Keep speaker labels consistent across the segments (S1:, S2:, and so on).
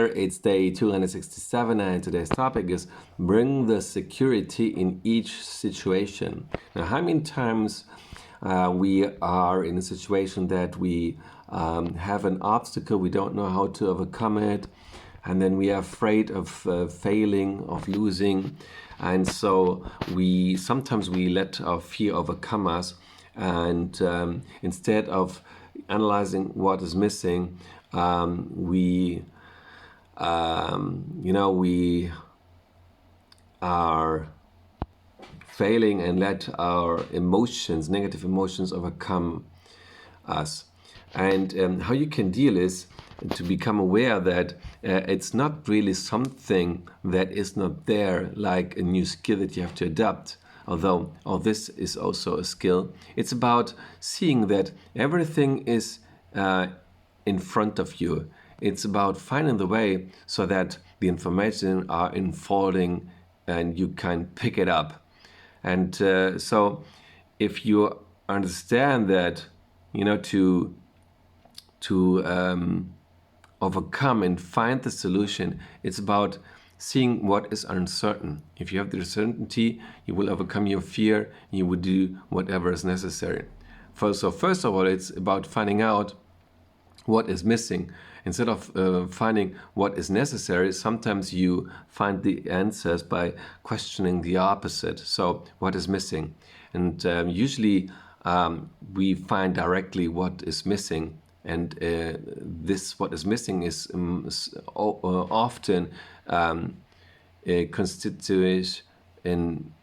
S1: here. It's day 267, and today's topic is bring the security in each situation. Now, how many times we are in a situation that we have an obstacle, we don't know how to overcome it, and then we are afraid of failing, of losing, and so sometimes we let our fear overcome us, and instead of analyzing what is missing, we are failing and let our emotions, negative emotions, overcome us. And how you can deal is to become aware that it's not really something that is not there, like a new skill that you have to adapt, although all this is also a skill. It's about seeing that everything is in front of you. It's about finding the way so that the information are unfolding and you can pick it up. And so if you understand that, to overcome and find the solution, it's about seeing what is uncertain. If you have the certainty, you will overcome your fear, you will do whatever is necessary. So first of all, it's about finding out what is missing. Instead of finding what is necessary, sometimes you find the answers by questioning the opposite. So what is missing? And usually we find directly what is missing. And what is missing is often constituted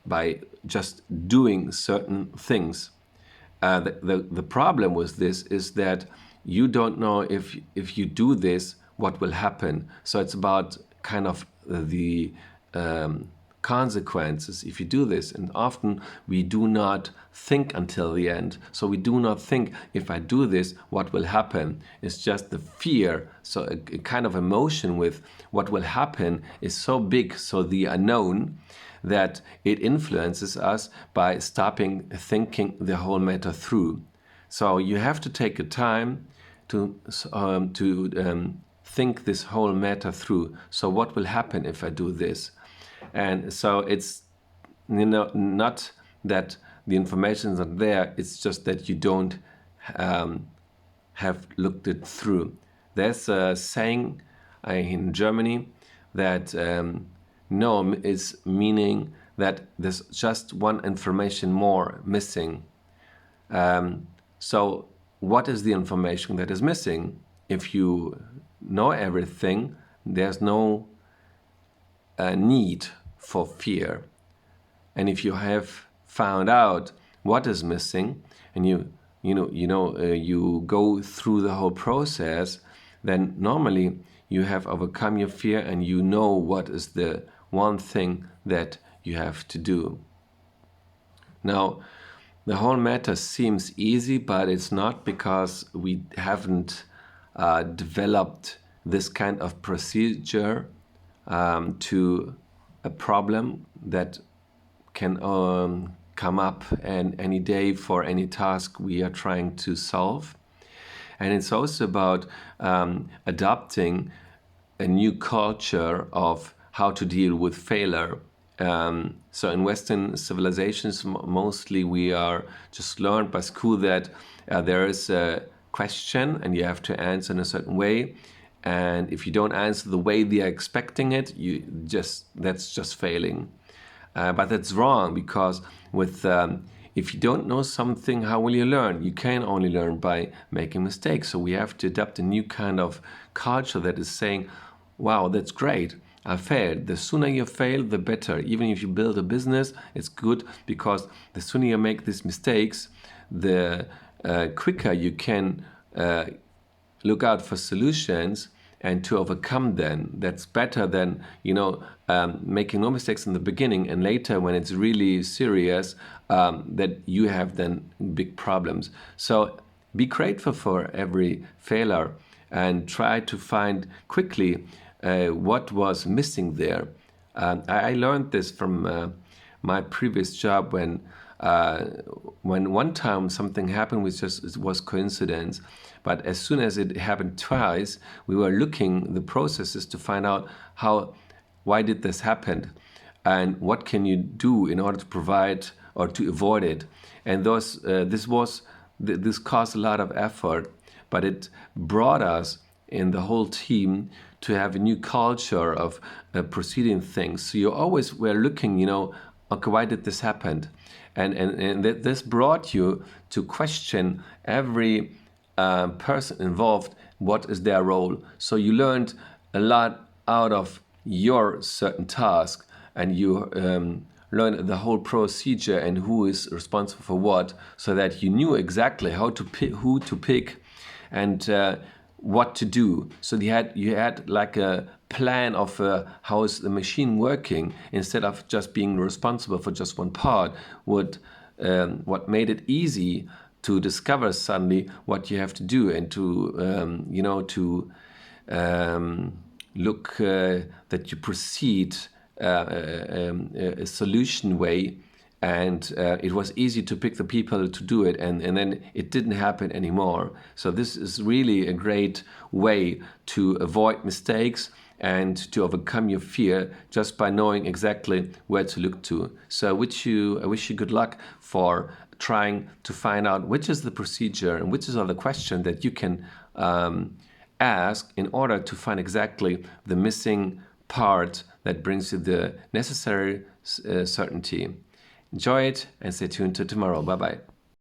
S1: by just doing certain things. The problem with this is that you don't know if you do this, what will happen. So it's about kind of the consequences if you do this. And often we do not think until the end. So we do not think, if I do this, what will happen? It's just the fear. So a kind of emotion with what will happen is so big, so the unknown, that it influences us by stopping thinking the whole matter through. So you have to take a time to think this whole matter through. So what will happen if I do this? And so it's not that the information is not there, it's just that you don't have looked it through. There's a saying in Germany that no is meaning that there's just one information more missing. So what is the information that is missing? If you know everything, there's no need for fear. And if you have found out what is missing, and you go through the whole process, then normally you have overcome your fear and you know what is the one thing that you have to do. Now, the whole matter seems easy, but it's not, because we haven't developed this kind of procedure to a problem that can come up any day for any task we are trying to solve. And it's also about adopting a new culture of how to deal with failure. So in Western civilizations, mostly we are just learned by school that there is a question and you have to answer in a certain way. And if you don't answer the way they are expecting it, that's just failing. But that's wrong, because if you don't know something, how will you learn? You can only learn by making mistakes. So we have to adopt a new kind of culture that is saying, wow, that's great, I failed. The sooner you fail, the better. Even if you build a business, it's good, because the sooner you make these mistakes, the quicker you can look out for solutions and to overcome them. That's better than making no mistakes in the beginning, and later when it's really serious, that you have then big problems. So be grateful for every failure and try to find quickly what was missing there. I learned this from my previous job when one time something happened which just was coincidence, But as soon as it happened twice, we were looking the processes to find out why did this happen, and what can you do in order to provide or to avoid it. And this caused a lot of effort, but it brought us in the whole team to have a new culture of proceeding things. So you always were looking, okay, why did this happen? And this brought you to question every person involved, what is their role. So you learned a lot out of your certain task, and you learned the whole procedure and who is responsible for what, so that you knew exactly who to pick and what to do. So you had like a plan of how is the machine working, instead of just being responsible for just one part. What made it easy to discover suddenly what you have to do, and to look that you proceed a solution way. And it was easy to pick the people to do it, and then it didn't happen anymore. So this is really a great way to avoid mistakes and to overcome your fear, just by knowing exactly where to look to. So I wish you good luck for trying to find out which is the procedure and which are the questions that you can ask in order to find exactly the missing part that brings you the necessary certainty. Enjoy it and stay tuned to tomorrow. Bye-bye.